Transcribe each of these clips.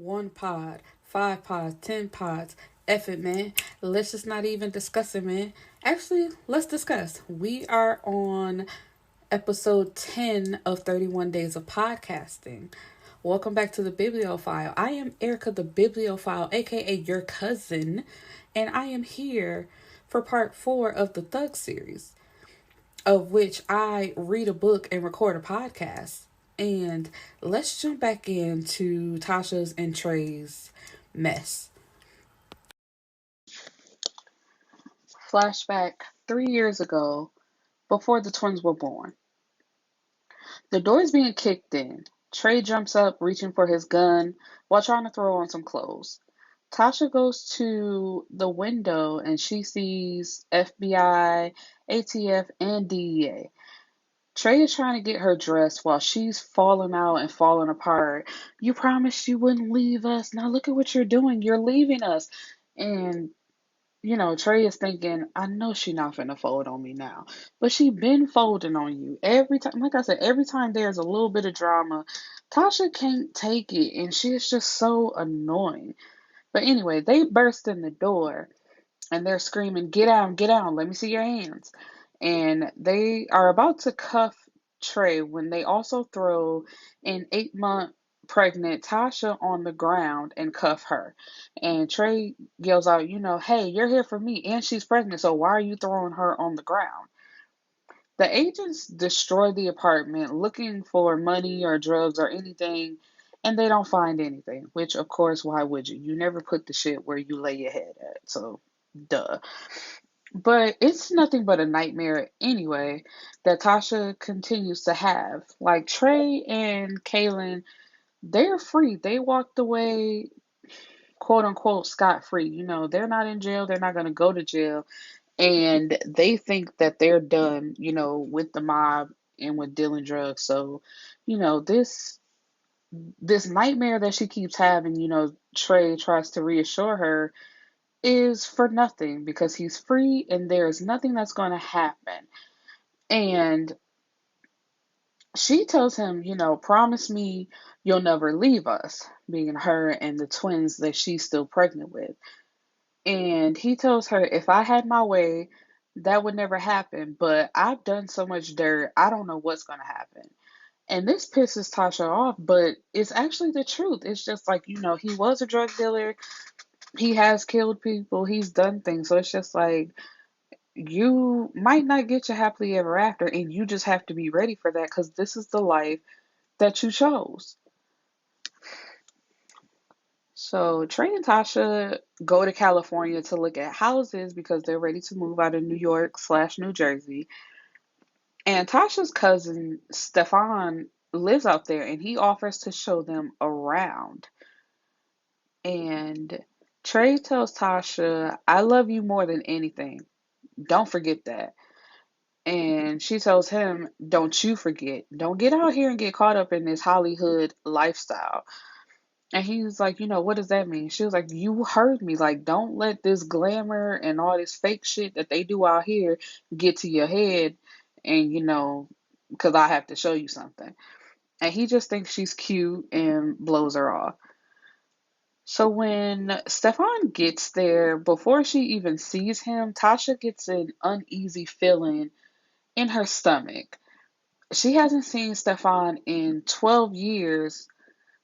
One pod, five pods, 10 pods. F it, man. Let's just not even discuss it, man. Actually, let's discuss. We are on episode 10 of 31 Days of Podcasting. Welcome back to the Bibliophile. I am Erica the Bibliophile, aka your cousin, and I am here for part 4 of the Thug series, of which I read a book and record a podcast. And let's jump back into Tasha's and Trae's mess. Flashback 3 years ago, before the twins were born. The door is being kicked in. Trae jumps up, reaching for his gun, while trying to throw on some clothes. Tasha goes to the window and she sees FBI, ATF, and DEA. Trae is trying to get her dressed while she's falling out and falling apart. You promised you wouldn't leave us. Now look at what you're doing. You're leaving us. And, Trae is thinking, I know she not finna fold on me now. But she been folding on you. Every time, like I said, every time there's a little bit of drama, Tasha can't take it. And she is just so annoying. But anyway, they burst in the door and they're screaming, get out, let me see your hands. And they are about to cuff Trae when they also throw an 8-month pregnant Tasha on the ground and cuff her. And Trae yells out, hey, you're here for me, and she's pregnant, so why are you throwing her on the ground? The agents destroy the apartment looking for money or drugs or anything, and they don't find anything, which, of course, why would you? You never put the shit where you lay your head at, so duh. But it's nothing but a nightmare anyway that Tasha continues to have. Like Trae and Kaylin, they're free. They walked away, quote unquote, scot free. They're not in jail. They're not going to go to jail. And they think that they're done, with the mob and with dealing drugs. So, this nightmare that she keeps having, Trae tries to reassure her is for nothing because he's free and there is nothing that's going to happen. And she tells him, promise me you'll never leave us, being her and the twins that she's still pregnant with. And he tells her, if I had my way, that would never happen. But I've done so much dirt, I don't know what's going to happen. And this pisses Tasha off, but it's actually the truth. It's just like, he was a drug dealer. He has killed people. He's done things. So it's just like, you might not get your happily ever after, and you just have to be ready for that because this is the life that you chose. So Trey and Tasha go to California to look at houses because they're ready to move out of New York/New Jersey. And Tasha's cousin Stefan lives out there and he offers to show them around. And Trey tells Tasha, I love you more than anything. Don't forget that. And she tells him, don't you forget. Don't get out here and get caught up in this Hollywood lifestyle. And he's like, what does that mean? She was like, you heard me. Like, don't let this glamour and all this fake shit that they do out here get to your head and, because I have to show you something. And he just thinks she's cute and blows her off. So when Stefan gets there, before she even sees him, Tasha gets an uneasy feeling in her stomach. She hasn't seen Stefan in 12 years,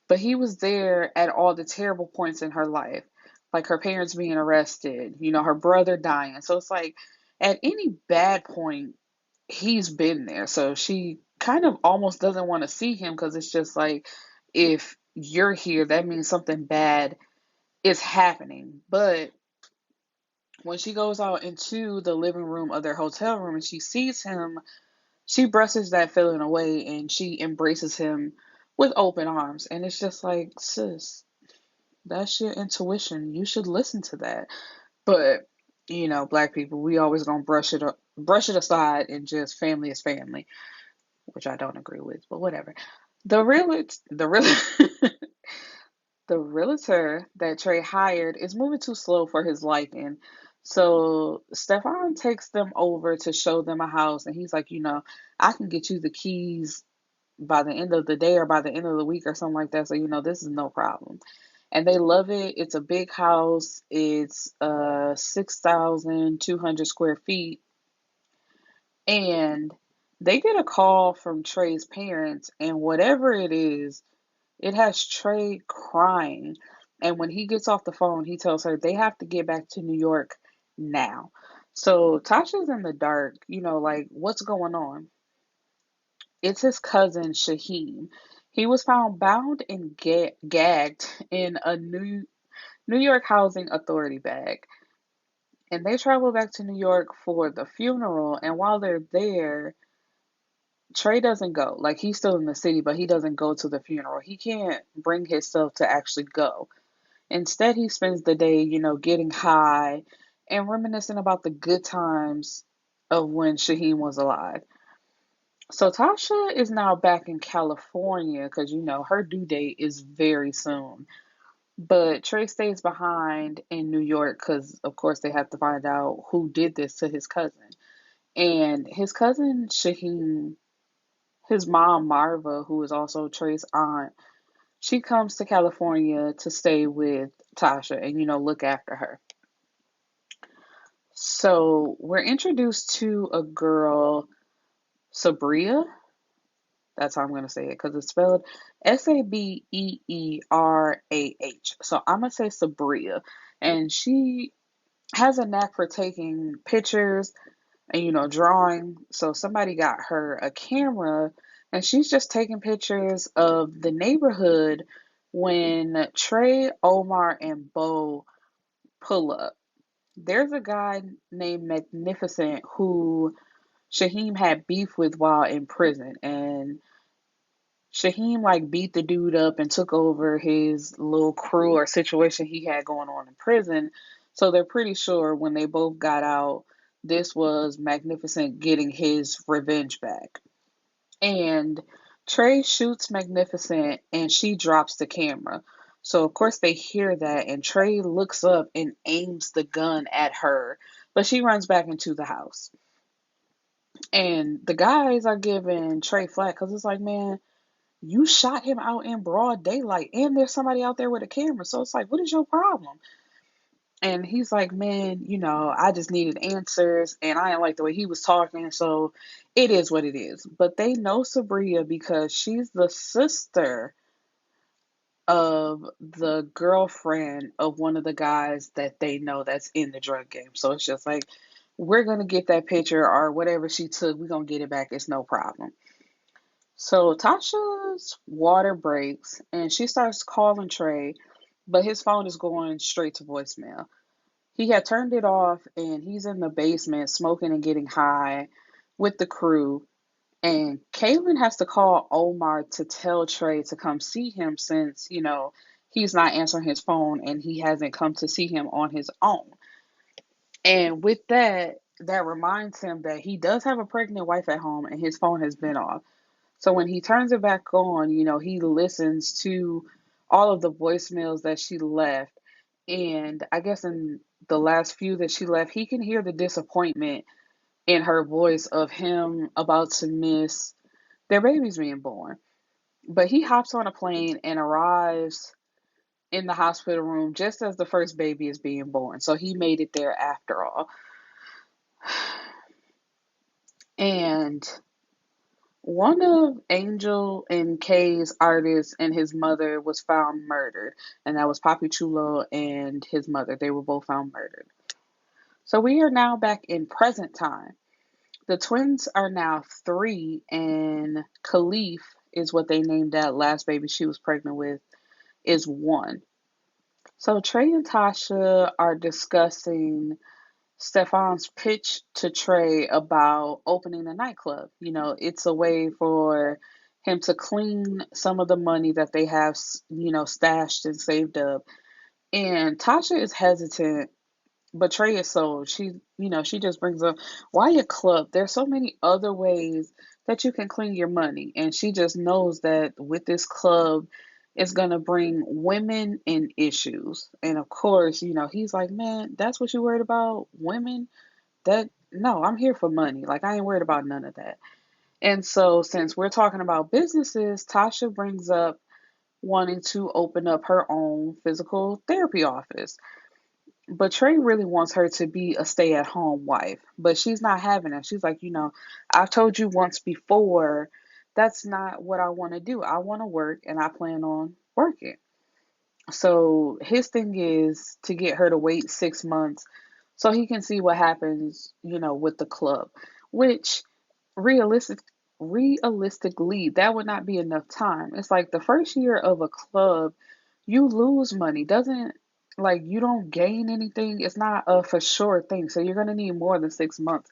but he was there at all the terrible points in her life, like her parents being arrested, her brother dying. So it's like at any bad point, he's been there. So she kind of almost doesn't want to see him because it's just like, if you're here, that means something bad is happening. But when she goes out into the living room of their hotel room and she sees him, she brushes that feeling away and she embraces him with open arms. And it's just like, sis, that's your intuition. You should listen to that. But, black people, we always gonna brush it aside and just family is family, which I don't agree with, but whatever. The real the realtor that Trey hired is moving too slow for his liking. So Stefan takes them over to show them a house, and he's like, I can get you the keys by the end of the day or by the end of the week or something like that. So, this is no problem. and they love it. It's a big house. It's 6,200 square feet, and they get a call from Trey's parents, and whatever it is, it has Trae crying. And when he gets off the phone, he tells her they have to get back to New York now. So Tasha's in the dark, like what's going on? It's his cousin Shaheem. He was found bound and gagged in a New York Housing Authority bag. And they travel back to New York for the funeral. And while they're there, Trey doesn't go. Like, he's still in the city, but he doesn't go to the funeral. He can't bring himself to actually go. Instead, he spends the day, getting high and reminiscing about the good times of when Shaheem was alive. So Tasha is now back in California because, her due date is very soon. But Trey stays behind in New York because, of course, they have to find out who did this to his cousin. And his cousin Shaheem, his mom Marva, who is also Trey's aunt, she comes to California to stay with Tasha and, look after her. So we're introduced to a girl, Sabria. That's how I'm going to say it because it's spelled Sabeerah. So I'm going to say Sabria. And she has a knack for taking pictures and, drawing. So somebody got her a camera and she's just taking pictures of the neighborhood when Trey, Omar, and Bo pull up. There's a guy named Magnificent who Shaheem had beef with while in prison, and Shaheem like beat the dude up and took over his little crew or situation he had going on in prison. So they're pretty sure when they both got out, this was Magnificent getting his revenge back. And Trey shoots Magnificent and she drops the camera. So of course they hear that and Trey looks up and aims the gun at her, but she runs back into the house. And the guys are giving Trey flack because it's like, man, you shot him out in broad daylight and there's somebody out there with a camera. So it's like, what is your problem? And he's like, man, I just needed answers and I didn't like the way he was talking. So it is what it is. But they know Sabria because she's the sister of the girlfriend of one of the guys that they know that's in the drug game. So it's just like, we're going to get that picture or whatever she took. We're going to get it back. It's no problem. So Tasha's water breaks and she starts calling Trey, but his phone is going straight to voicemail. He had turned it off and he's in the basement smoking and getting high with the crew. And Kaylin has to call Omar to tell Trey to come see him since, he's not answering his phone and he hasn't come to see him on his own. And with that, that reminds him that he does have a pregnant wife at home and his phone has been off. So when he turns it back on, he listens to all of the voicemails that she left. And I guess in the last few that she left, he can hear the disappointment in her voice of him about to miss their babies being born. But he hops on a plane and arrives in the hospital room just as the first baby is being born. So he made it there after all. And one of Angel and Kay's artists and his mother was found murdered, and that was Papi Chulo and his mother. They were both found murdered. So we are now back in present time. The twins are now 3, and Khalif is what they named that last baby she was pregnant with, is 1. So Trey and Tasha are discussing Stefan's pitch to Trey about opening a nightclub. It's a way for him to clean some of the money that they have, stashed and saved up. And Tasha is hesitant, but Trey is sold. She just brings up, why a club? There's so many other ways that you can clean your money. And she just knows that with this club, it's going to bring women in issues. And of course, he's like, man, that's what you worried about? Women? That no, I'm here for money. Like, I ain't worried about none of that. And so since we're talking about businesses, Tasha brings up wanting to open up her own physical therapy office. But Trae really wants her to be a stay at home wife, but she's not having it. She's like, I've told you once before, that's not what I want to do. I want to work and I plan on working. So his thing is to get her to wait 6 months so he can see what happens, with the club, which realistic realistically that would not be enough time. It's like the first year of a club, you lose money. Doesn't like you don't gain anything. It's not a for sure thing. So you're gonna need more than 6 months.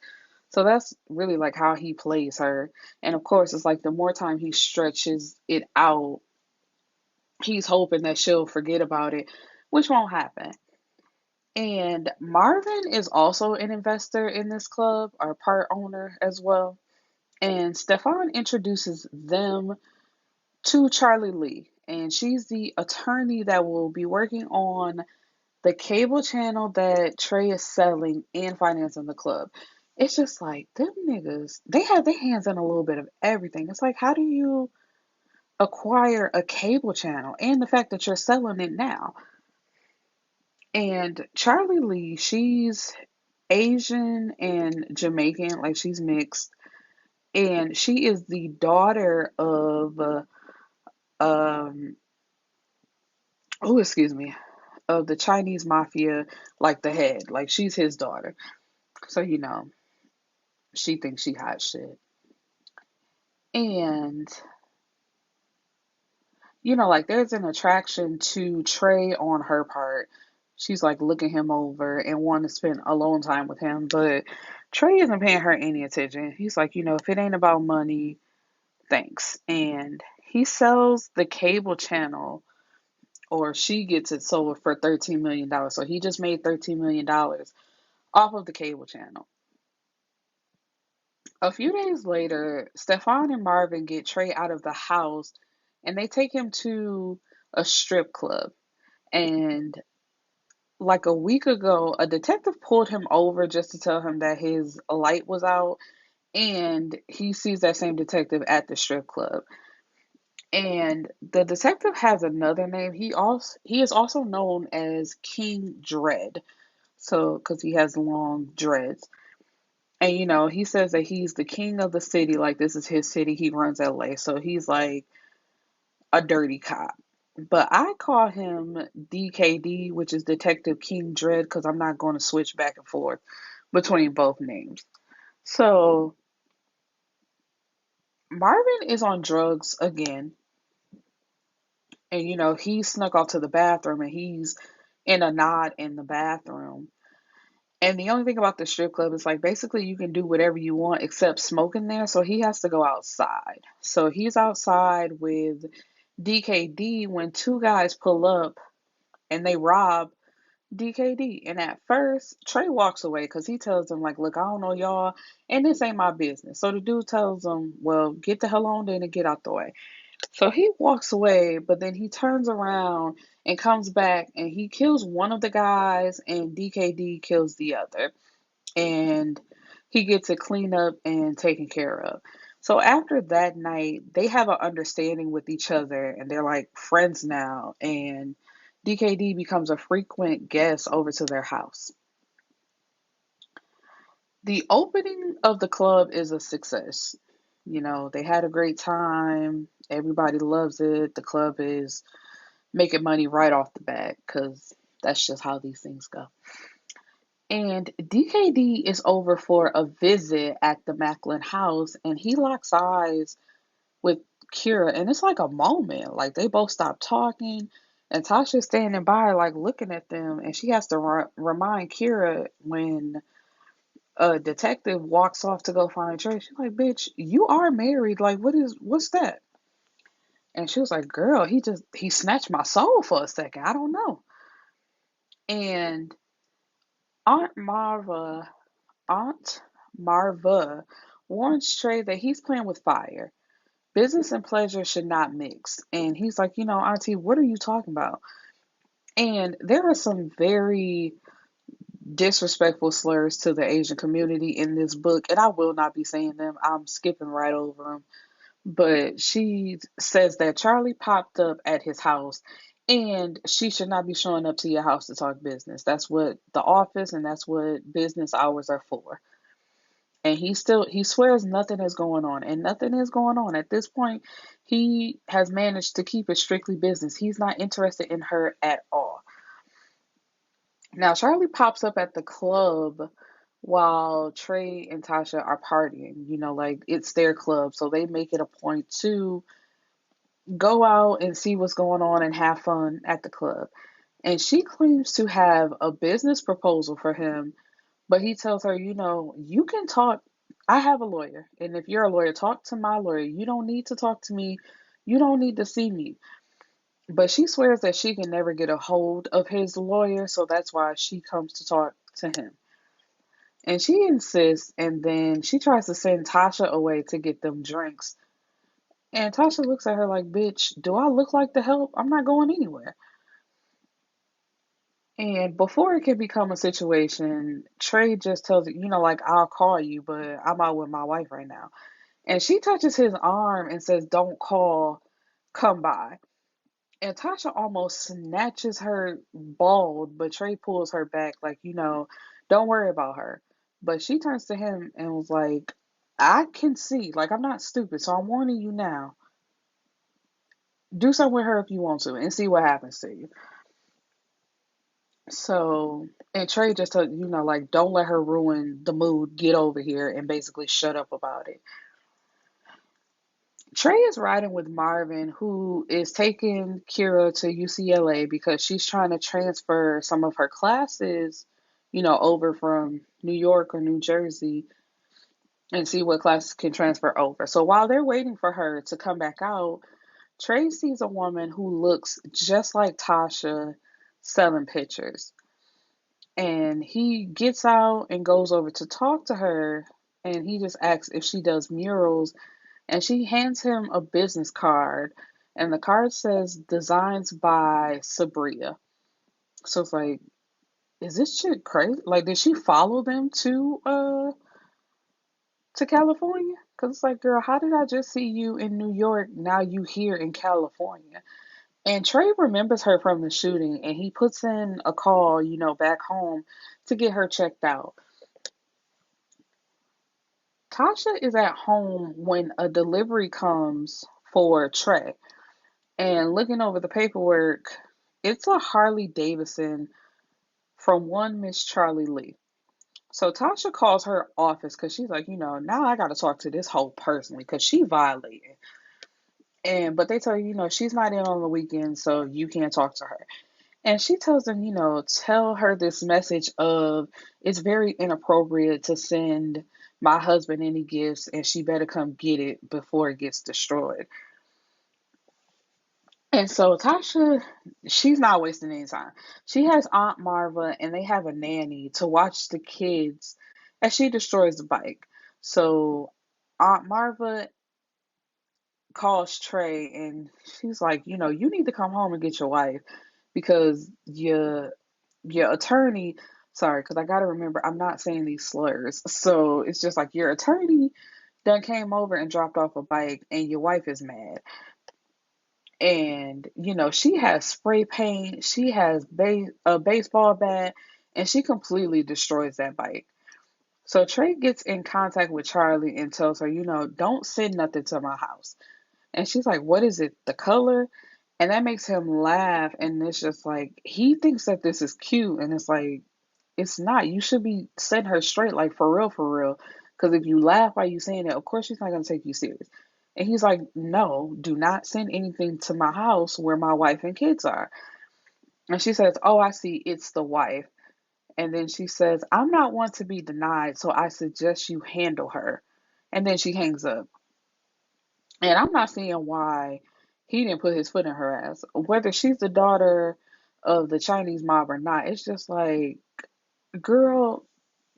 So that's really like how he plays her. And of course, it's like the more time he stretches it out, he's hoping that she'll forget about it, which won't happen. And Marvin is also an investor in this club, or part owner as well. And Stefan introduces them to Charlie Lee. And she's the attorney that will be working on the cable channel that Trae is selling and financing the club. It's just like them niggas, they have their hands in a little bit of everything. It's like, how do you acquire a cable channel and the fact that you're selling it now? And Charlie Lee, she's Asian and Jamaican, like she's mixed. And she is the daughter of um oh excuse me, of the Chinese mafia, like the head, like she's his daughter. So she thinks she hot shit. And like there's an attraction to Trae on her part. She's like looking him over and wanting to spend alone time with him, but Trae isn't paying her any attention. He's like, if it ain't about money, thanks. And he sells the cable channel, or she gets it sold for $13 million. So he just made $13 million off of the cable channel. A few days later, Stefan and Marvin get Trae out of the house and they take him to a strip club. And like a week ago, a detective pulled him over just to tell him that his light was out. And he sees that same detective at the strip club. And the detective has another name. He is also known as King Dread. So, because he has long dreads. And he says that he's the king of the city, like this is his city. He runs LA. So he's like a dirty cop. But I call him DKD, which is Detective King Dread, because I'm not going to switch back and forth between both names. So Marvin is on drugs again. And he snuck off to the bathroom and he's in a knot in the bathroom. And the only thing about the strip club is like basically you can do whatever you want except smoke in there. So he has to go outside. So he's outside with DKD when two guys pull up and they rob DKD. And at first, Trae walks away because he tells them, like, look, I don't know y'all, and this ain't my business. So the dude tells them, well, get the hell on then and get out the way. So he walks away, but then he turns around and comes back and he kills one of the guys and DKD kills the other. And he gets it cleaned up and taken care of. So after that night, they have an understanding with each other and they're like friends now. And DKD becomes a frequent guest over to their house. The opening of the club is a success. They had a great time. Everybody loves it. The club is making money right off the bat because that's just how these things go. And DKD is over for a visit at the Macklin house and he locks eyes with Kira. And it's like a moment. Like they both stop talking and Tasha's standing by, like looking at them. And she has to remind Kira when a detective walks off to go find Trae. She's like, bitch, you are married. Like, what's that? And she was like, girl, he snatched my soul for a second. I don't know. And Aunt Marva Aunt Marva warns Trae that he's playing with fire. Business and pleasure should not mix. And he's like, Auntie, what are you talking about? And there are some very disrespectful slurs to the Asian community in this book, and I will not be saying them. I'm skipping right over them. But she says that Charlie popped up at his house and she should not be showing up to your house to talk business. That's what the office and that's what business hours are for. And he swears nothing is going on, and nothing is going on. At this point, he has managed to keep it strictly business. He's not interested in her at all. Now, Charlie pops up at the club while Trae and Tasha are partying. Like it's their club, so they make it a point to go out and see what's going on and have fun at the club. And she claims to have a business proposal for him, but he tells her, you can talk. I have a lawyer, and if you're a lawyer, talk to my lawyer. You don't need to talk to me. You don't need to see me. But she swears that she can never get a hold of his lawyer, so that's why she comes to talk to him. And she insists, and then she tries to send Tasha away to get them drinks. And Tasha looks at her like, bitch, do I look like the help? I'm not going anywhere. And before it can become a situation, Trey just tells it, like, I'll call you, but I'm out with my wife right now. And she touches his arm and says, don't call, come by. And Tasha almost snatches her bald, but Trey pulls her back, like, don't worry about her. But she turns to him and was like, I can see, like, I'm not stupid, so I'm warning you now. Do something with her if you want to and see what happens to you. So, and Trey just told, like, don't let her ruin the mood. Get over here and basically shut up about it. Trey is riding with Marvin, who is taking Kira to UCLA because she's trying to transfer some of her classes, over from New York or New Jersey and see what classes can transfer over. So while they're waiting for her to come back out, Trey sees a woman who looks just like Tasha selling pictures. And he gets out and goes over to talk to her. And he just asks if she does murals. And she hands him a business card. And the card says designs by Sabria. So it's like, is this shit crazy? Like, did she follow them to California? Because it's like, girl, how did I just see you in New York? Now you here in California. And Trey remembers her from the shooting and he puts in a call, back home to get her checked out. Tasha is at home when a delivery comes for Trey. And looking over the paperwork, it's a Harley Davidson from one Miss Charlie Lee. So Tasha calls her office because she's like, now I got to talk to this whole personally because she violated. But they tell her, she's not in on the weekend, so you can't talk to her. And she tells them, tell her this message of it's very inappropriate to send my husband any gifts and she better come get it before it gets destroyed. And so Tasha, she's not wasting any time. She has Aunt Marva and they have a nanny to watch the kids as she destroys the bike. So Aunt Marva calls Trey and she's like, you need to come home and get your wife because your attorney, sorry, because I got to remember I'm not saying these slurs. So it's just like your attorney done came over and dropped off a bike and your wife is mad. And, she has spray paint, she has a baseball bat, and she completely destroys that bike. So Trey gets in contact with Charlie and tells her, don't send nothing to my house. And she's like, what is it? The color? And that makes him laugh. And it's just like, he thinks that this is cute. And it's like, it's not. You should be setting her straight, like for real, for real. Because if you laugh while you saying it, of course she's not going to take you serious. And he's like, no, do not send anything to my house where my wife and kids are. And she says, oh, I see, it's the wife. And then she says, I'm not one to be denied, so I suggest you handle her. And then she hangs up. And I'm not seeing why he didn't put his foot in her ass. Whether she's the daughter of the Chinese mob or not, it's just like, girl,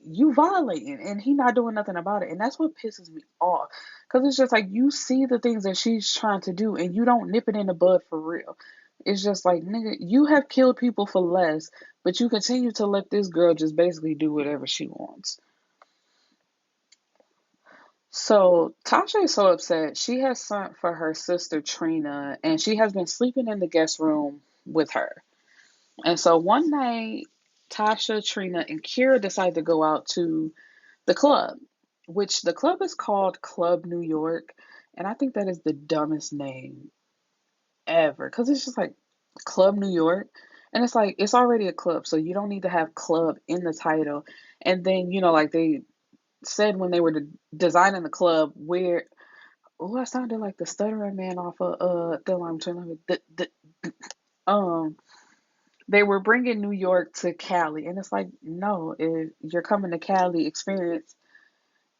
you violating and he not doing nothing about it. And that's what pisses me off. Because it's just like you see the things that she's trying to do and you don't nip it in the bud for real. It's just like, nigga, you have killed people for less, but you continue to let this girl just basically do whatever she wants. So Tasha is so upset. She has sent for her sister Trina, and she has been sleeping in the guest room with her. And so one night, Tasha, Trina, and Kira decide to go out to the club, which the club is called Club New York. And I think that is the dumbest name ever because it's just like Club New York. And it's like, it's already a club, so you don't need to have club in the title. And then, like they said when they were designing the club, where, oh, I sounded like the stuttering man off of Thin Line Twin Live. Um, they were bringing New York to Cali, and it's like, no, if you're coming to Cali, experience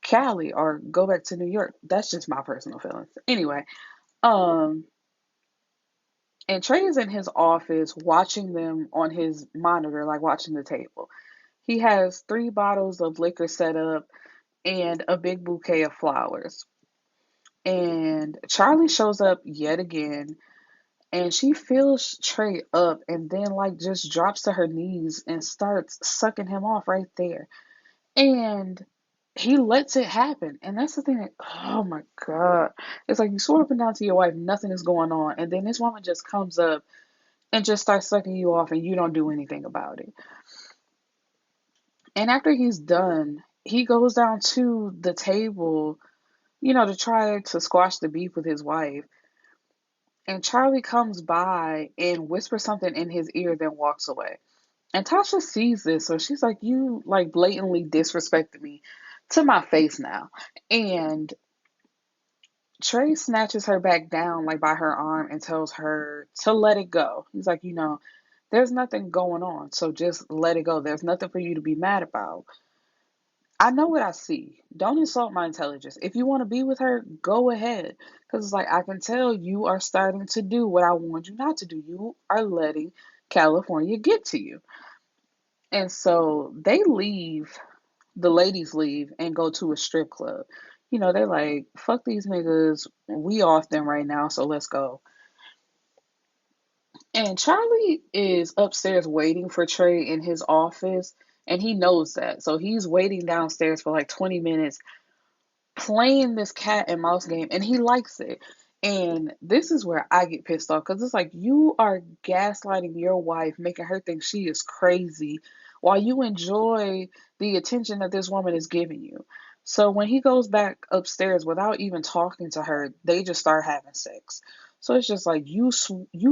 Cali or go back to New York. That's just my personal feelings. Anyway, um, and Trey is in his office watching them on his monitor, like watching the table. He has 3 bottles of liquor set up and a big bouquet of flowers. And Charlie shows up yet again, and she fills Trey up and then like just drops to her knees and starts sucking him off right there. And he lets it happen. And that's the thing that, oh my God. It's like you swore up and down to your wife, nothing is going on. And then this woman just comes up and just starts sucking you off and you don't do anything about it. And after he's done, he goes down to the table, to try to squash the beef with his wife. And Charlie comes by and whispers something in his ear, then walks away. And Tasha sees this, so she's like, "You like blatantly disrespected me to my face now." And Trey snatches her back down, like by her arm, and tells her to let it go. He's like, there's nothing going on, so just let it go. There's nothing for you to be mad about. I know what I see. Don't insult my intelligence. If you want to be with her, go ahead. Because it's like, I can tell you are starting to do what I warned you not to do. You are letting California get to you. And so they leave, the ladies leave and go to a strip club. They're like, fuck these niggas. We off them right now, so let's go. And Charlie is upstairs waiting for Trey in his office, and he knows that. So he's waiting downstairs for like 20 minutes playing this cat and mouse game, and he likes it. And this is where I get pissed off because it's like you are gaslighting your wife, making her think she is crazy while you enjoy the attention that this woman is giving you. So when he goes back upstairs without even talking to her, they just start having sex. So it's just like you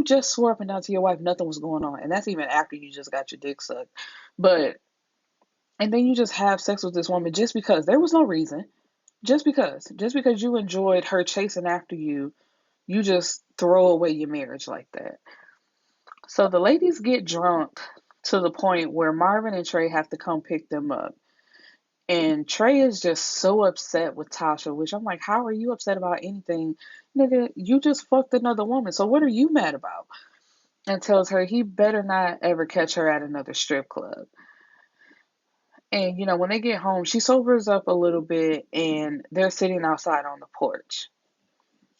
just swore up and down to your wife nothing was going on, and that's even after you just got your dick sucked. But and then you just have sex with this woman just because there was no reason. Just because you enjoyed her chasing after you, you just throw away your marriage like that. So the ladies get drunk to the point where Marvin and Trey have to come pick them up. And Trey is just so upset with Tasha, which I'm like, how are you upset about anything? Nigga, you just fucked another woman. So what are you mad about? And tells her he better not ever catch her at another strip club. And when they get home, she sobers up a little bit and they're sitting outside on the porch.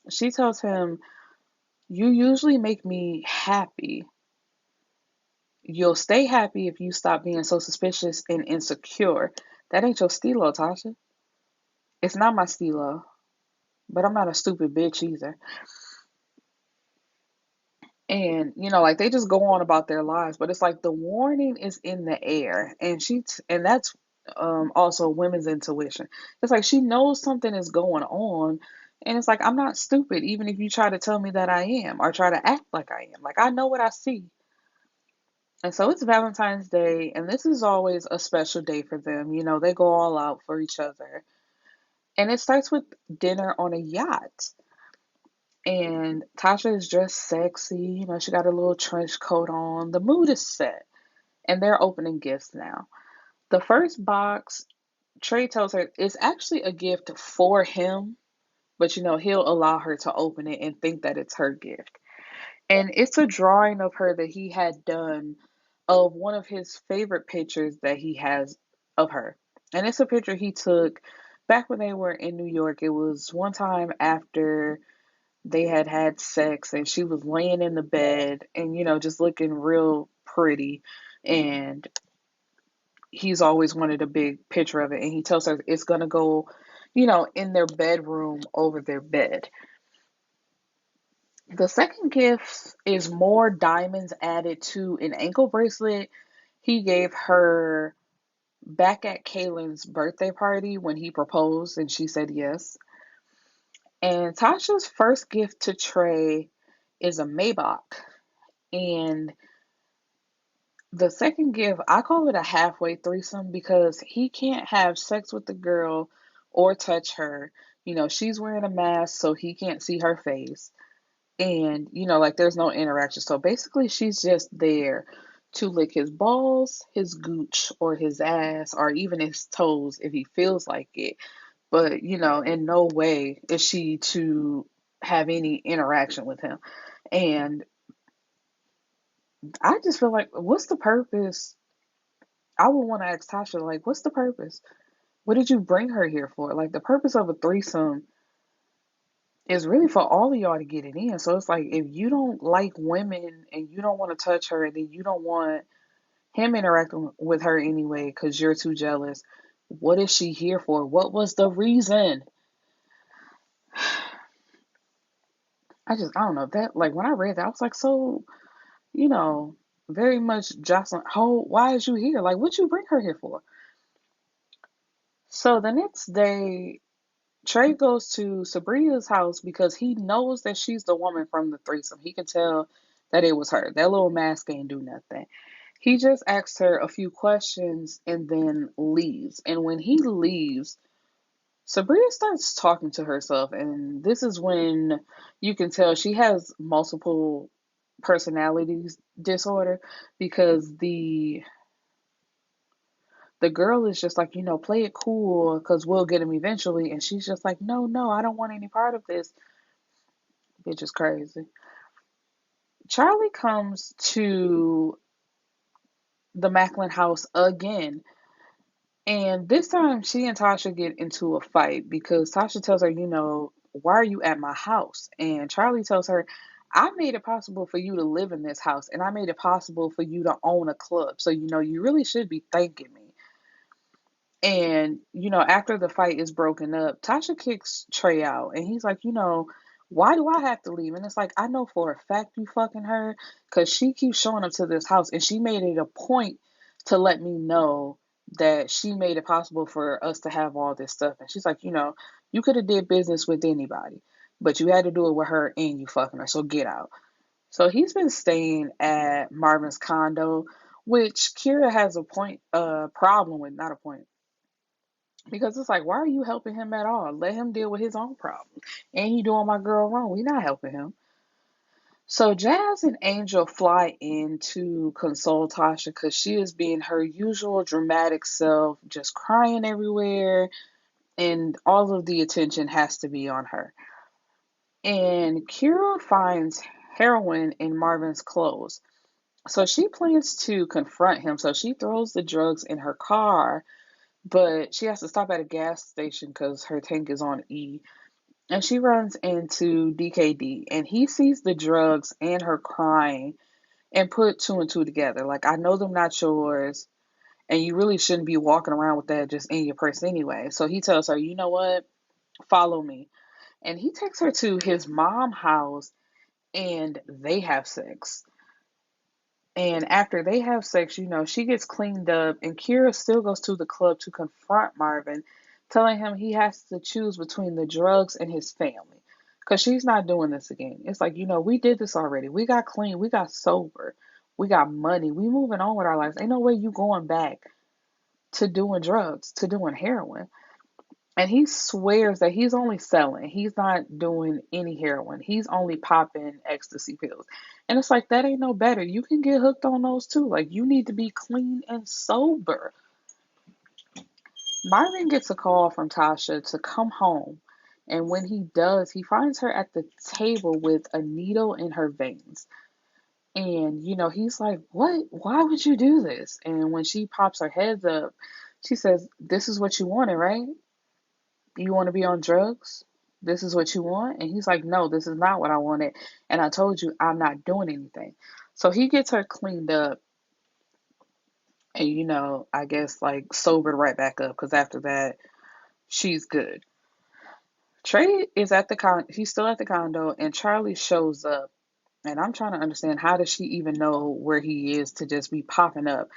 She tells him, "You usually make me happy. You'll stay happy if you stop being so suspicious and insecure." That ain't your stilo, Tasha. It's not my stilo, but I'm not a stupid bitch either. And like they just go on about their lives, but it's like the warning is in the air, and and that's also women's intuition. It's like she knows something is going on, and it's like I'm not stupid, even if you try to tell me that I am or try to act like I am. Like I know what I see. And so it's Valentine's Day, and this is always a special day for them. They go all out for each other. And it starts with dinner on a yacht. And Tasha is dressed sexy. She got a little trench coat on. The mood is set. And they're opening gifts now. The first box, Trey tells her it's actually a gift for him, but he'll allow her to open it and think that it's her gift. And it's a drawing of her that he had done of one of his favorite pictures that he has of her. And it's a picture he took back when they were in New York. It was one time after they had had sex and she was laying in the bed and, just looking real pretty. And he's always wanted a big picture of it. And he tells her it's going to go, in their bedroom over their bed. The second gift is more diamonds added to an ankle bracelet he gave her back at Kaylin's birthday party when he proposed and she said yes. And Tasha's first gift to Trae is a Maybach. And the second gift, I call it a halfway threesome because he can't have sex with the girl or touch her. She's wearing a mask, so he can't see her face. And, like there's no interaction. So basically, she's just there to lick his balls, his gooch, or his ass, or even his toes if he feels like it. But, in no way is she to have any interaction with him. And I just feel like, what's the purpose? I would want to ask Tasha, like, what's the purpose? What did you bring her here for? Like, the purpose of a threesome is really for all of y'all to get it in. So it's like, if you don't like women and you don't want to touch her, and then you don't want him interacting with her anyway because you're too jealous, what is she here for? What was the reason? I don't know that. Like, when I read that, I was like, so, you know, very much Jocelyn. Why is you here? Like, what'd you bring her here for? So the next day, Trey goes to Sabria's house because he knows that she's the woman from the threesome. He can tell that it was her. That little mask ain't do nothing. He just asks her a few questions and then leaves. And when he leaves, Sabria starts talking to herself. And this is when you can tell she has multiple personalities disorder because the girl is just like, play it cool because we'll get him eventually. And she's just like, no, no, I don't want any part of this. Bitch is crazy. Charlie comes to the Macklin house again. And this time she and Tasha get into a fight because Tasha tells her, why are you at my house? And Charlie tells her, I made it possible for you to live in this house and I made it possible for you to own a club. So, you really should be thanking me. And, after the fight is broken up, Tasha kicks Trey out and he's like, why do I have to leave? And it's like, I know for a fact you fucking her because she keeps showing up to this house and she made it a point to let me know that she made it possible for us to have all this stuff. And she's like, you could have did business with anybody, but you had to do it with her and you fucking her. So get out. So he's been staying at Marvin's condo, which Kira has a problem with, not a point. Because it's like, why are you helping him at all? Let him deal with his own problems. And he doing my girl wrong. We not helping him. So Jazz and Angel fly in to console Tasha because she is being her usual dramatic self, just crying everywhere, and all of the attention has to be on her. And Kira finds heroin in Marvin's clothes. So she plans to confront him. So she throws the drugs in her car, but she has to stop at a gas station because her tank is on E. And she runs into DKD and he sees the drugs and her crying and put two and two together. Like, I know them not yours, and you really shouldn't be walking around with that just in your purse anyway. So he tells her, you know what? Follow me. And he takes her to his mom's house and they have sex. And after they have sex, she gets cleaned up, and Kira still goes to the club to confront Marvin, telling him he has to choose between the drugs and his family. Because she's not doing this again. It's like, we did this already. We got clean. We got sober. We got money. We moving on with our lives. Ain't no way you going back to doing drugs, to doing heroin. And he swears that he's only selling. He's not doing any heroin. He's only popping ecstasy pills. And it's like, that ain't no better. You can get hooked on those too. Like, you need to be clean and sober. Marvin gets a call from Tasha to come home. And when he does, he finds her at the table with a needle in her veins. And, he's like, what? Why would you do this? And when she pops her heads up, she says, this is what you wanted, right? You want to be on drugs? This is what you want? And he's like, no, this is not what I wanted. And I told you I'm not doing anything. So he gets her cleaned up and, I guess like sobered right back up because after that, she's good. Trey is at the he's still at the condo, and Charlie shows up. And I'm trying to understand, how does she even know where he is to just be popping up?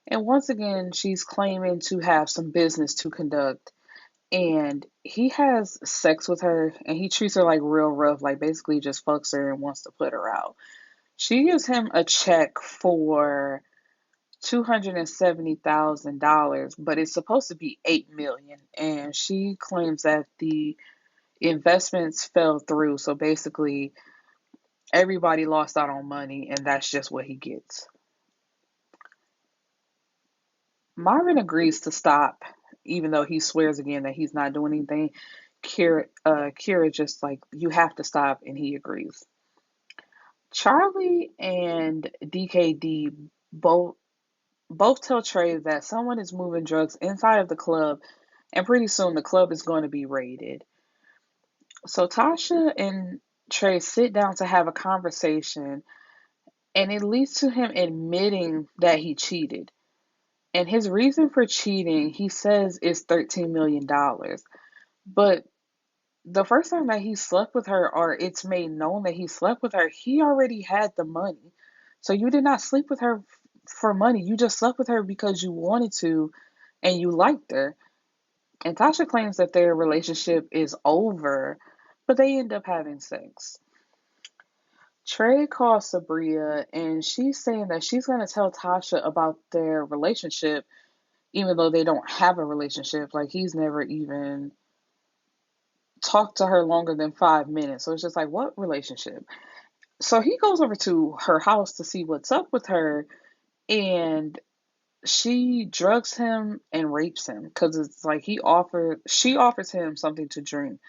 And once again, she's claiming to have some business to conduct. And he has sex with her, and he treats her like real rough, like basically just fucks her and wants to put her out. She gives him a check for $270,000, but it's supposed to be 8 million. And she claims that the investments fell through. So basically, everybody lost out on money, and that's just what he gets. Marvin agrees to stop, even though he swears again that he's not doing anything. Kira just like, you have to stop, and he agrees. Charlie and DKD both tell Trey that someone is moving drugs inside of the club, and pretty soon the club is going to be raided. So Tasha and Trey sit down to have a conversation, and it leads to him admitting that he cheated. And his reason for cheating, he says, is $13 million. But the first time that he slept with her, or it's made known that he slept with her, he already had the money. So you did not sleep with her for money. You just slept with her because you wanted to and you liked her. And Tasha claims that their relationship is over, but they end up having sex. Trey calls Sabria, and she's saying that she's going to tell Tasha about their relationship, even though they don't have a relationship. Like, he's never even talked to her longer than 5 minutes. So it's just like, what relationship? So he goes over to her house to see what's up with her, and she drugs him and rapes him, because it's like she offers him something to drink,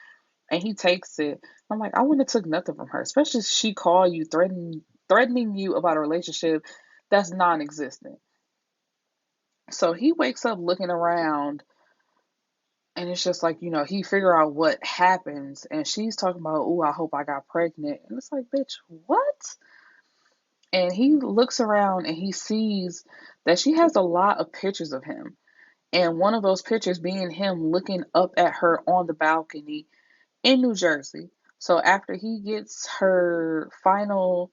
and he takes it. I'm like, I wouldn't have took nothing from her, especially if she called you threatening you about a relationship that's non-existent. So he wakes up looking around, and it's just like, he figure out what happens, and she's talking about, oh, I hope I got pregnant. And it's like, bitch, what? And he looks around and he sees that she has a lot of pictures of him. And one of those pictures being him looking up at her on the balcony in New Jersey. So after he gets her final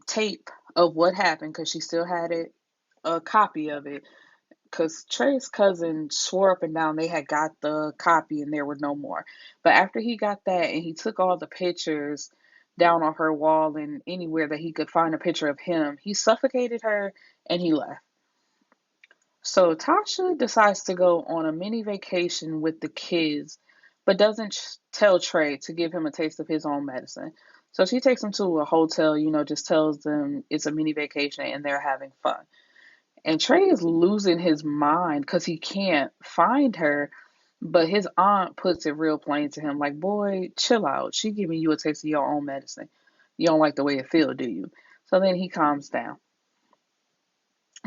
tape of what happened, because she still had a copy of it, because Trey's cousin swore up and down they had got the copy and there were no more. But after he got that and he took all the pictures down on her wall and anywhere that he could find a picture of him, he suffocated her and he left. So Tasha decides to go on a mini vacation with the kids, but doesn't tell Trey to give him a taste of his own medicine. So she takes him to a hotel, just tells them it's a mini vacation and they're having fun. And Trey is losing his mind because he can't find her. But his aunt puts it real plain to him, like, boy, chill out. She giving you a taste of your own medicine. You don't like the way it feel, do you? So then he calms down.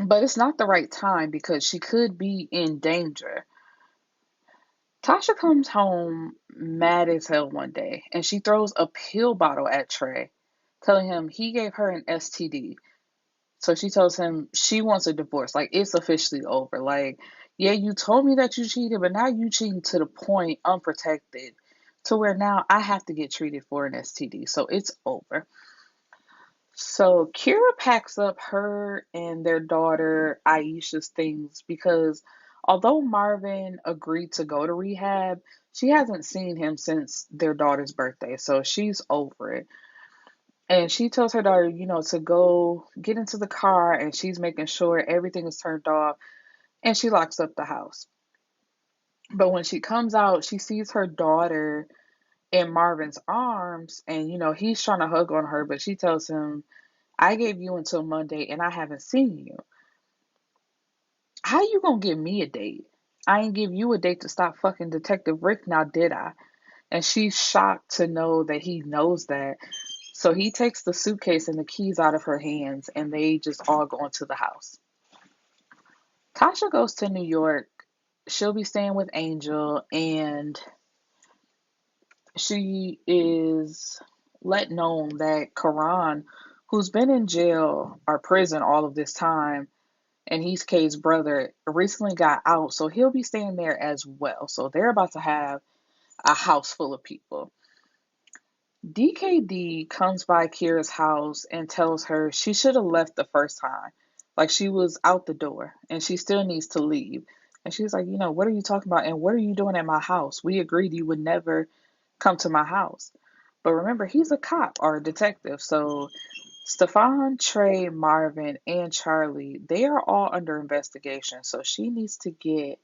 But it's not the right time because she could be in danger. Tasha comes home mad as hell one day, and she throws a pill bottle at Trey, telling him he gave her an STD. So she tells him she wants a divorce. Like, it's officially over. Like, yeah, you told me that you cheated, but now you cheating to the point unprotected to where now I have to get treated for an STD. So it's over. So Kira packs up her and their daughter Aisha's things because although Marvin agreed to go to rehab, she hasn't seen him since their daughter's birthday. So she's over it. And she tells her daughter, to go get into the car, and she's making sure everything is turned off, and she locks up the house. But when she comes out, she sees her daughter in Marvin's arms, and he's trying to hug on her, but she tells him, I gave you until Monday and I haven't seen you. How you gonna give me a date? I ain't give you a date to stop fucking Detective Rick, now did I? And she's shocked to know that he knows that. So he takes the suitcase and the keys out of her hands, and they just all go into the house. Tasha goes to New York. She'll be staying with Angel, and she is let known that Karan, who's been in jail or prison all of this time, and he's Kay's brother, recently got out, so he'll be staying there as well. So they're about to have a house full of people. DKD comes by Kira's house and tells her she should have left the first time. Like she was out the door and she still needs to leave. And she's like, what are you talking about? And what are you doing at my house? We agreed you would never come to my house. But remember, he's a cop or a detective. So Stefan, Trey, Marvin, and Charlie, they are all under investigation. So she needs to get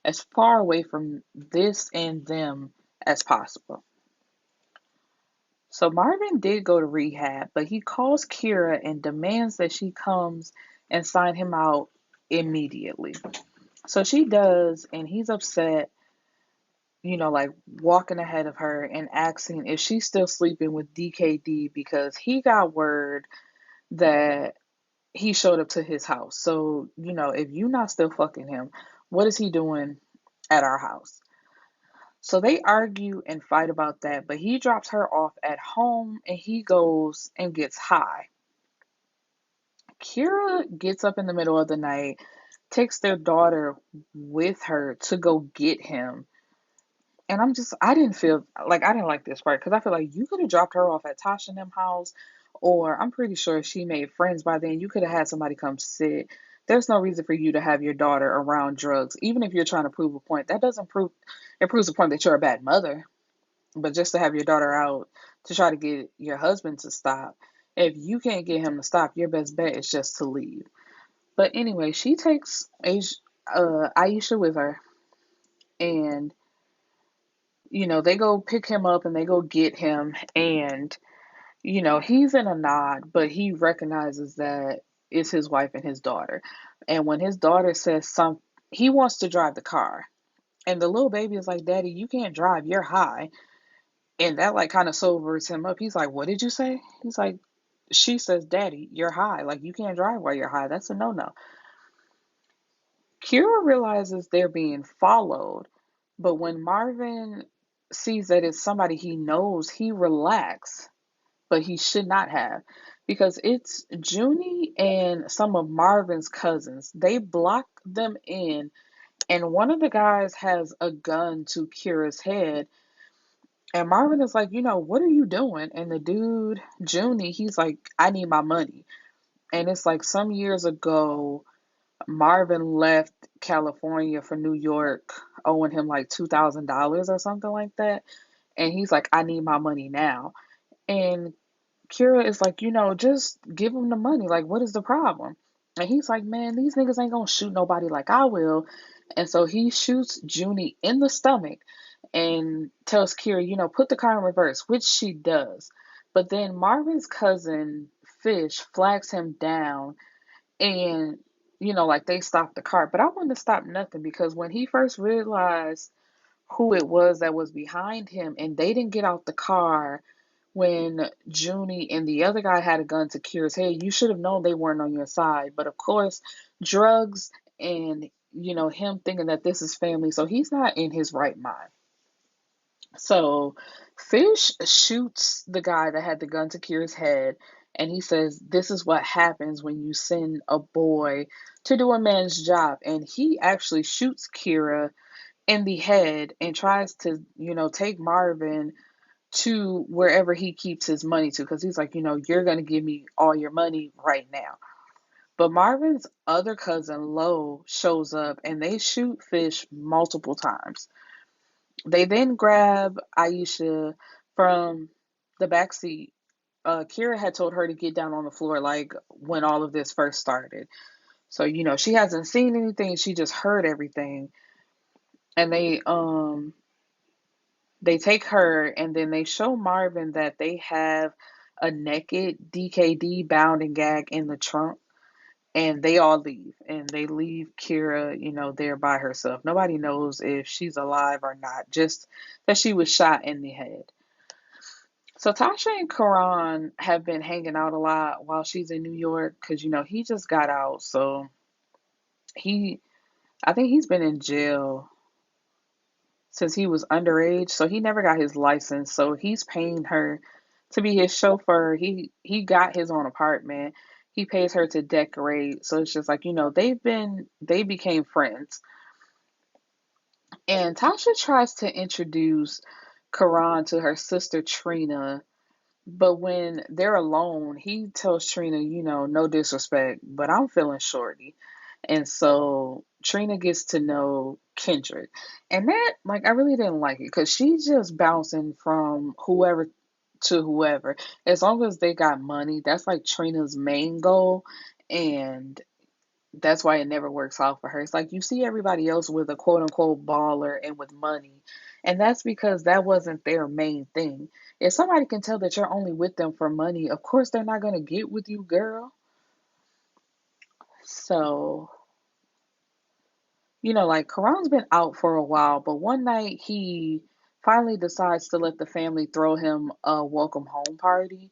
as far away from this and them as possible. So Marvin did go to rehab, but he calls Kira and demands that she comes and sign him out immediately. So she does, and he's upset, like walking ahead of her and asking if she's still sleeping with DKD because he got word that he showed up to his house. So, if you're not still fucking him, what is he doing at our house? So they argue and fight about that, but he drops her off at home and he goes and gets high. Kira gets up in the middle of the night, takes their daughter with her to go get him. And I didn't like this part because I feel like you could have dropped her off at Tasha and them house, or I'm pretty sure she made friends by then. You could have had somebody come sit. There's no reason for you to have your daughter around drugs, even if you're trying to prove a point. That doesn't prove it proves a point that you're a bad mother. But just to have your daughter out to try to get your husband to stop, if you can't get him to stop, your best bet is just to leave. But anyway, she takes Aisha with her, and they go pick him up and they go get him, and he's in a nod, but he recognizes that it's his wife and his daughter. And when his daughter says something, he wants to drive the car, and the little baby is like, "Daddy, you can't drive. You're high." And that like kind of sobers him up. He's like, "What did you say?" He's like, "She says, Daddy, you're high. Like you can't drive while you're high. That's a no-no." Kira realizes they're being followed, but when Marvin sees that it's somebody he knows, he relaxes, but he should not have, because it's Junie and some of Marvin's cousins. They block them in, and one of the guys has a gun to Kira's head. And Marvin is like, what are you doing? And the dude, Junie, he's like, I need my money. And it's like some years ago, Marvin left California for New York, owing him like $2,000 or something like that. And he's like, I need my money now. And Kira is like, just give him the money. Like, what is the problem? And he's like, man, these niggas ain't gonna shoot nobody like I will. And so he shoots Junie in the stomach and tells Kira, put the car in reverse, which she does. But then Marvin's cousin, Fish, flags him down and, like they stop the car. But I wanted to stop nothing because when he first realized who it was that was behind him and they didn't get out the car when Junie and the other guy had a gun to Kira's head, you should have known they weren't on your side. But of course, drugs and, him thinking that this is family, so he's not in his right mind. So Fish shoots the guy that had the gun to Kira's head, and he says, "This is what happens when you send a boy to do a man's job." And he actually shoots Kira in the head and tries to, take Marvin to wherever he keeps his money to, because he's like, you're going to give me all your money right now. But Marvin's other cousin, Lo, shows up and they shoot Fish multiple times. They then grab Aisha from the back seat. Kira had told her to get down on the floor, like when all of this first started. So, she hasn't seen anything, she just heard everything. And they take her and then they show Marvin that they have a naked DKD bound and gagged in the trunk, and they all leave and they leave Kira, there by herself. Nobody knows if she's alive or not, just that she was shot in the head. So Tasha and Karan have been hanging out a lot while she's in New York because, he just got out. So he, I think he's been in jail since he was underage, so he never got his license. So he's paying her to be his chauffeur. He got his own apartment. He pays her to decorate. So it's just like, they became friends. And Tasha tries to introduce Karan to her sister Trina, but when they're alone, he tells Trina, no disrespect, but I'm feeling shorty. And so Trina gets to know Kendrick. And that, like, I really didn't like it because she's just bouncing from whoever to whoever. As long as they got money, that's like Trina's main goal. And that's why it never works out for her. It's like you see everybody else with a quote unquote baller and with money, and that's because that wasn't their main thing. If somebody can tell that you're only with them for money, of course they're not going to get with you, girl. So, like Karan's been out for a while, but one night he finally decides to let the family throw him a welcome home party.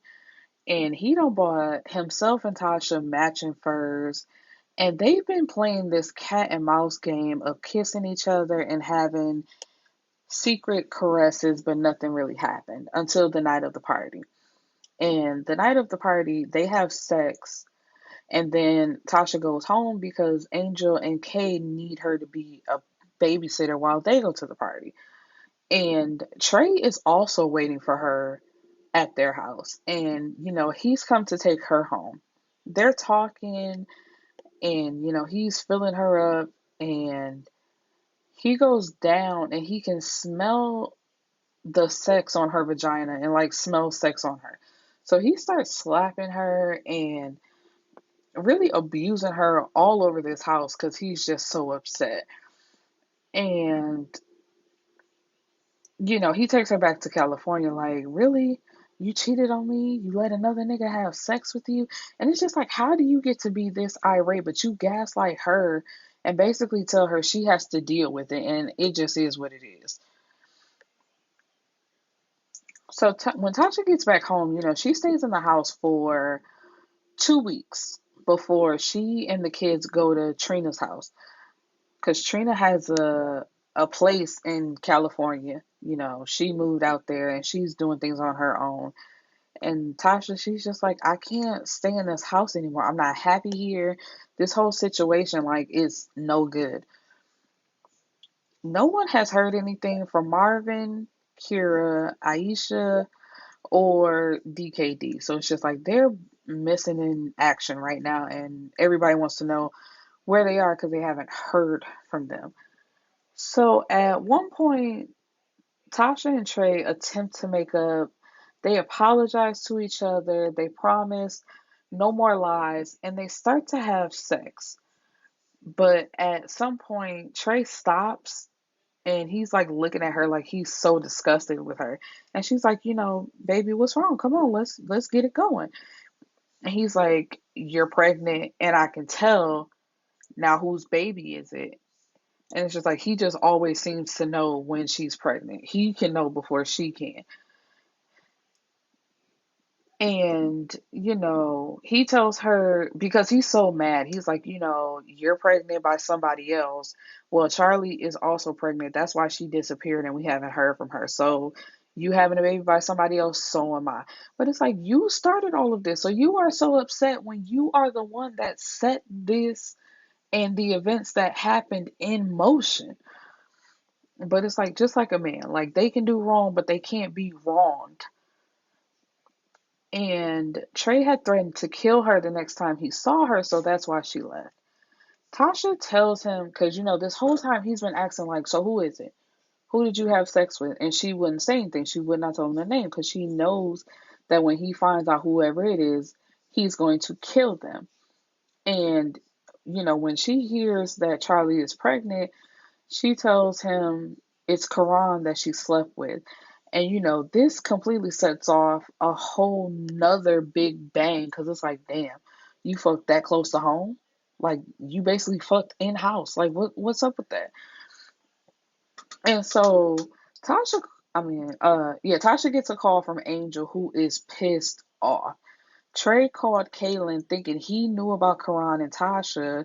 And he done bought himself and Tasha matching furs. And they've been playing this cat and mouse game of kissing each other and having secret caresses, but nothing really happened until the night of the party. And the night of the party, they have sex. And then Tasha goes home because Angel and Kay need her to be a babysitter while they go to the party. And Trae is also waiting for her at their house. And, he's come to take her home. They're talking and, he's filling her up and he goes down and he can smell the sex on her vagina and like smell sex on her. So he starts slapping her and really abusing her all over this house because he's just so upset. And he takes her back to California, like, really? You cheated on me? You let another nigga have sex with you? And it's just like, how do you get to be this irate, but you gaslight her and basically tell her she has to deal with it, and it just is what it is. So when Tasha gets back home, she stays in the house for 2 weeks before she and the kids go to Trina's house. Because Trina has a place in California. She moved out there and she's doing things on her own. And Tasha, she's just like, I can't stay in this house anymore. I'm not happy here. This whole situation, like, is no good. No one has heard anything from Marvin, Kira, Aisha, or DKD. So it's just like they're missing in action right now, and everybody wants to know where they are because they haven't heard from them. So at one point, Tasha and Trae attempt to make up. They apologize to each other. They promise no more lies, and they start to have sex. But at some point, Trae stops and he's like looking at her like he's so disgusted with her. And she's like, baby, what's wrong? Come on, let's get it going. And he's like, you're pregnant and I can tell. Now whose baby is it? And it's just like he just always seems to know when she's pregnant. He can know before she can. And, he tells her because he's so mad. He's like, you're pregnant by somebody else. Well, Charlie is also pregnant. That's why she disappeared and we haven't heard from her. So you having a baby by somebody else, so am I. But it's like you started all of this. So you are so upset when you are the one that set this and the events that happened in motion. But it's like just like a man, like they can do wrong, but they can't be wronged. And Trae had threatened to kill her the next time he saw her, so that's why she left. Tasha tells him, because this whole time he's been asking, like, so who is it? Who did you have sex with? And she wouldn't say anything. She would not tell him the name because she knows that when he finds out whoever it is, he's going to kill them. And, when she hears that Charlie is pregnant, she tells him it's Karan that she slept with. And this completely sets off a whole nother big bang because it's like, damn, you fucked that close to home? Like you basically fucked in house. Like what's up with that? And so Tasha Tasha gets a call from Angel who is pissed off. Trae called Kaylin thinking he knew about Karan and Tasha,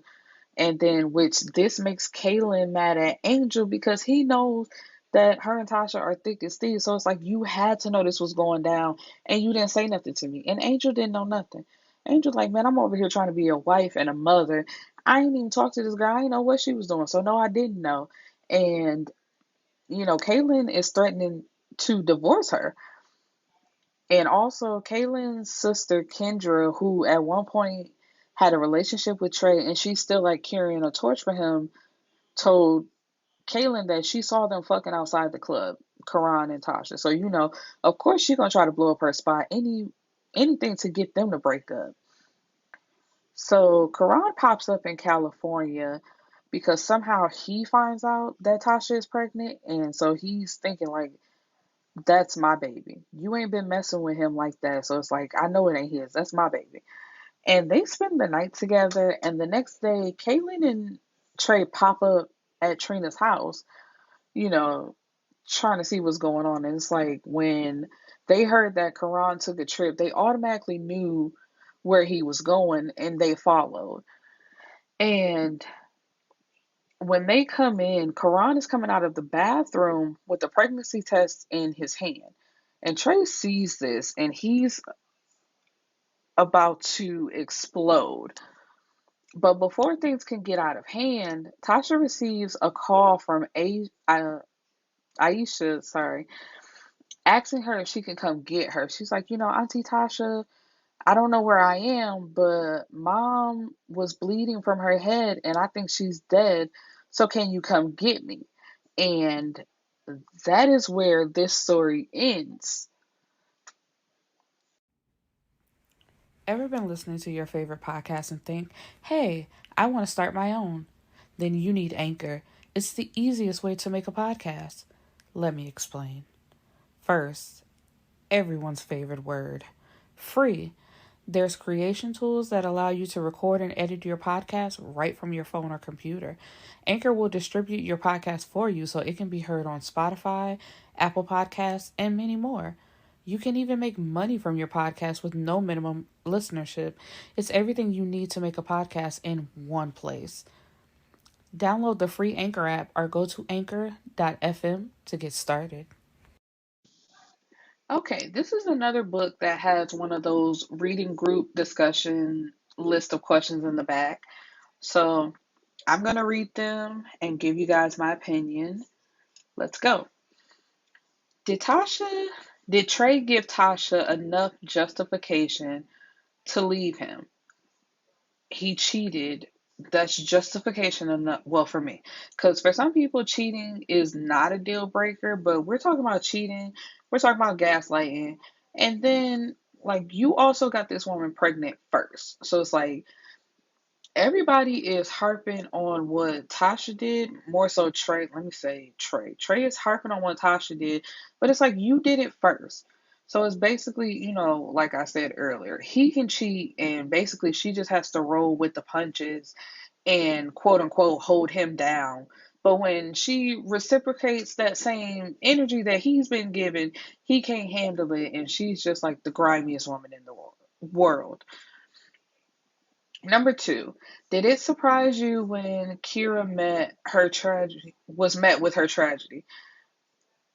and then, which this makes Kaylin mad at Angel because he knows that her and Tasha are thick as thieves. So it's like, you had to know this was going down and you didn't say nothing to me. And Angel didn't know nothing. Angel's like, man, I'm over here trying to be a wife and a mother. I ain't even talked to this girl. I didn't know what she was doing. So no, I didn't know. And Kaylin is threatening to divorce her. And also, Kaylin's sister Kendra, who at one point had a relationship with Trey, and she's still like carrying a torch for him, told Kaylin that she saw them fucking outside the club, Karan and Tasha. So of course she's gonna try to blow up her spot, anything to get them to break up. So Karan pops up in California because somehow he finds out that Tasha is pregnant, and so he's thinking like, that's my baby. You ain't been messing with him like that. So it's like, I know it ain't his. That's my baby. And they spend the night together. And the next day, Caitlin and Trey pop up at Trina's house, you know, trying to see what's going on. And it's like when they heard that Karan took a trip, they automatically knew where he was going and they followed. And when they come in, Karan is coming out of the bathroom with the pregnancy test in his hand. And Trey sees this and he's about to explode. But before things can get out of hand, Tasha receives a call from Aisha, sorry, asking her if she can come get her. She's like, Auntie Tasha, I don't know where I am, but mom was bleeding from her head and I think she's dead. So can you come get me? And that is where this story ends. Ever been listening to your favorite podcast and think, hey, I want to start my own? Then you need Anchor. It's the easiest way to make a podcast. Let me explain. First, everyone's favorite word, free. There's creation tools that allow you to record and edit your podcast right from your phone or computer. Anchor will distribute your podcast for you so it can be heard on Spotify, Apple Podcasts, and many more. You can even make money from your podcast with no minimum listenership. It's everything you need to make a podcast in one place. Download the free Anchor app or go to anchor.fm to get started. Okay, this is another book that has one of those reading group discussion list of questions in the back. So I'm going to read them and give you guys my opinion. Let's go. Did Tasha, did Trey give Tasha enough justification to leave him? He cheated. That's justification enough. Well, for me, because for some people, cheating is not a deal breaker, but we're talking about cheating. We're talking about gaslighting. And then, like, you also got this woman pregnant first. So it's like, everybody is harping on what Tasha did, more so Trey. Let me say Trey. Trey is harping on what Tasha did, but it's like you did it first. So it's basically, like I said earlier, he can cheat, and basically she just has to roll with the punches and quote unquote hold him down. But when she reciprocates that same energy that he's been given, he can't handle it, and she's just like the grimiest woman in the world. Number two, did it surprise you when Kira was met with her tragedy?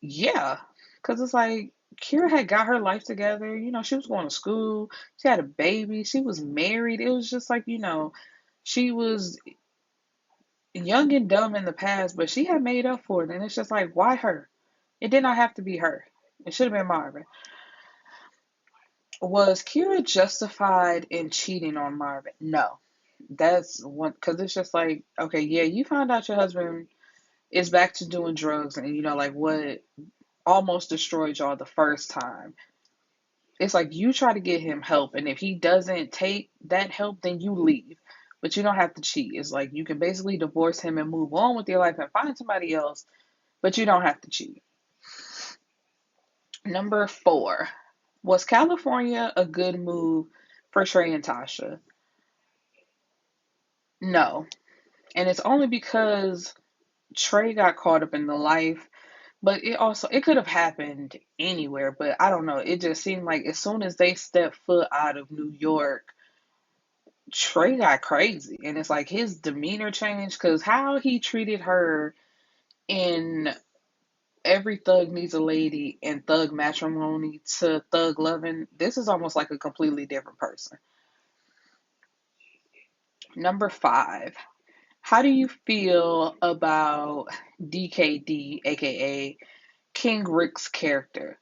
Yeah, because it's like Kira had got her life together. She was going to school, she had a baby, she was married. It was just like, she was young and dumb in the past, but she had made up for it. And it's just like, why her? It did not have to be her. It should have been Marvin. Was Kira justified in cheating on Marvin? No. That's one, because it's just like, okay, yeah, you found out your husband is back to doing drugs, and like what almost destroyed y'all the first time. It's like you try to get him help, and if he doesn't take that help, then you leave. But you don't have to cheat. It's like you can basically divorce him and move on with your life and find somebody else, but you don't have to cheat. Number four, was California a good move for Trey and Tasha? No. And it's only because Trey got caught up in the life, but it could have happened anywhere, but I don't know. It just seemed like as soon as they stepped foot out of New York, Trey got crazy. And it's like his demeanor changed because how he treated her in Every Thug Needs a Lady and Thug Matrimony to Thug Lovin', this is almost like a completely different person. Number five, How do you feel about DKD, aka King Rick's character?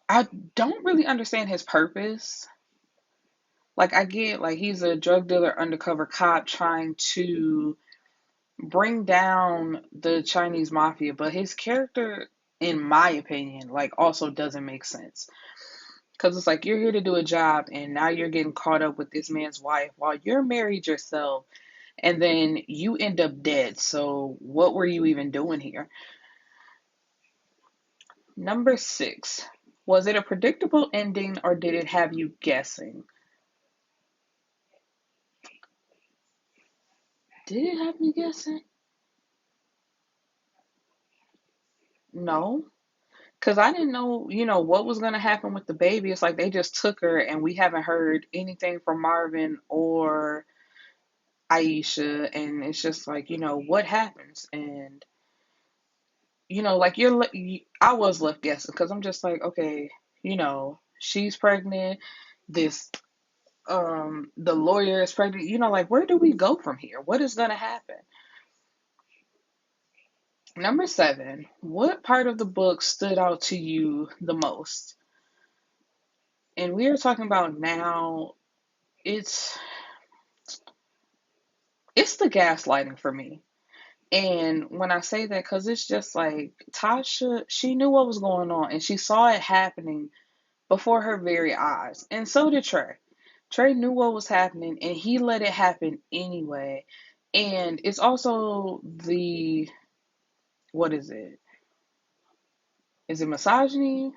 I don't really understand his purpose. Like, I get, like, he's a drug dealer, undercover cop trying to bring down the Chinese mafia, but his character, in my opinion, like, also doesn't make sense. Because it's like you're here to do a job, and now you're getting caught up with this man's wife while you're married yourself, and then you end up dead. So, what were you even doing here? Number six. Was it a predictable ending or did it have you guessing? Did it have me guessing? No. Because I didn't know, what was going to happen with the baby. It's like they just took her and we haven't heard anything from Marvin or Aisha. And it's just like, what happens? And, like I was left guessing because I'm just like, okay, she's pregnant. This, the lawyer is pregnant. Like, where do we go from here? What is going to happen? Number seven, what part of the book stood out to you the most? And we are talking about now, it's it's the gaslighting for me. And when I say that, because it's just like Tasha, she knew what was going on and she saw it happening before her very eyes. And so did Trae. Trae knew what was happening and he let it happen anyway. And it's also the, what is it? Is it misogyny?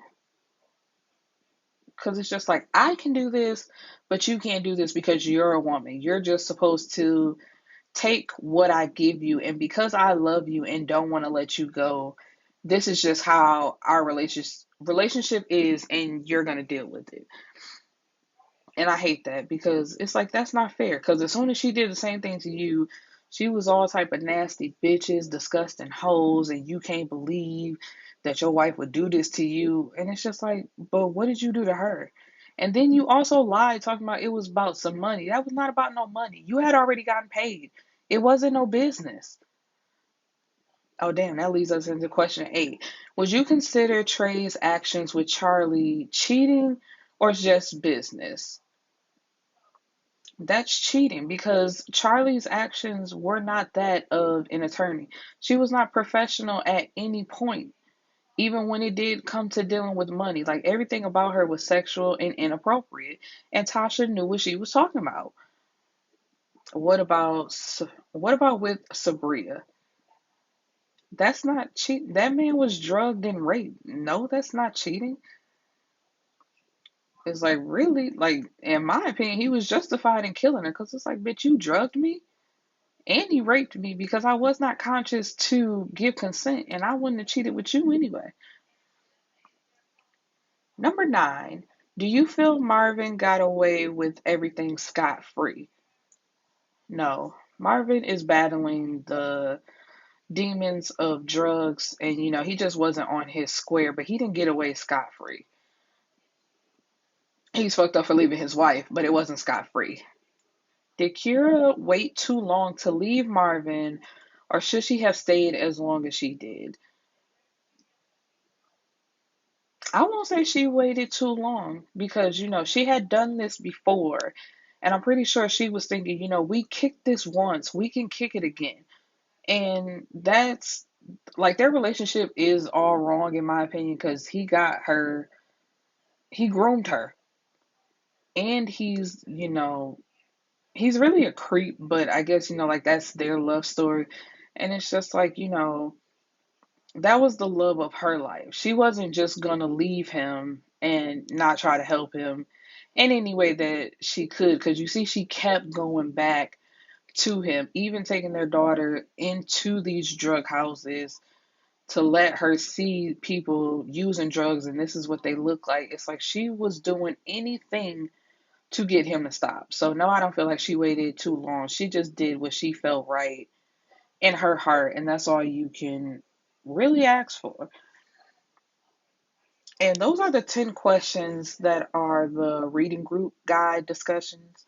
Because it's just like, I can do this, but you can't do this because you're a woman. You're just supposed to take what I give you. And because I love you and don't want to let you go, this is just how our relationship is, and you're going to deal with it. And I hate that because it's like, that's not fair. Because as soon as she did the same thing to you, she was all type of nasty bitches, disgusting hoes, and you can't believe that your wife would do this to you. And it's just like, but what did you do to her? And then you also lied talking about it was about some money. That was not about no money. You had already gotten paid. It wasn't no business. Oh, damn, that leads us into question eight. Would you consider Trey's actions with Charlie cheating or just business? That's cheating because Charlie's actions were not that of an attorney. She was not professional at any point, even when it did come to dealing with money. Like everything about her was sexual and inappropriate, and Tasha knew what she was talking about. What about what about with Sabria? That's not cheating. That man was drugged and raped. No, that's not cheating. It's like really, like in my opinion, he was justified in killing her because it's like, bitch, you drugged me. And he raped me because I was not conscious to give consent and I wouldn't have cheated with you anyway. Number nine, do you feel Marvin got away with everything scot free? No. Marvin is battling the demons of drugs and he just wasn't on his square, but he didn't get away scot free. He's fucked up for leaving his wife, but it wasn't scot free. Did Kira wait too long to leave Marvin or should she have stayed as long as she did? I won't say she waited too long because, she had done this before. And I'm pretty sure she was thinking, we kicked this once, we can kick it again. And that's like their relationship is all wrong, in my opinion, because he groomed her. And he's really a creep, but I guess, like that's their love story. And it's just like, that was the love of her life. She wasn't just gonna leave him and not try to help him in any way that she could. Because you see, she kept going back to him, even taking their daughter into these drug houses to let her see people using drugs and this is what they look like. It's like she was doing anything to get him to stop. So, no, I don't feel like she waited too long. She just did what she felt right in her heart, and that's all you can really ask for. And those are the 10 questions that are the reading group guide discussions.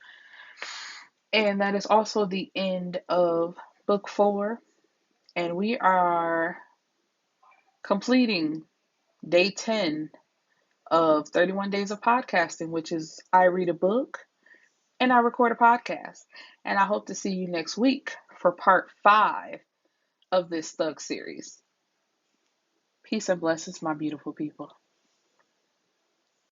And that is also the end of book 4. And we are completing day 10 of 31 days of podcasting, which is I read a book and I record a podcast. And I hope to see you next week for part 5 of this Thug series. Peace and blessings, my beautiful people.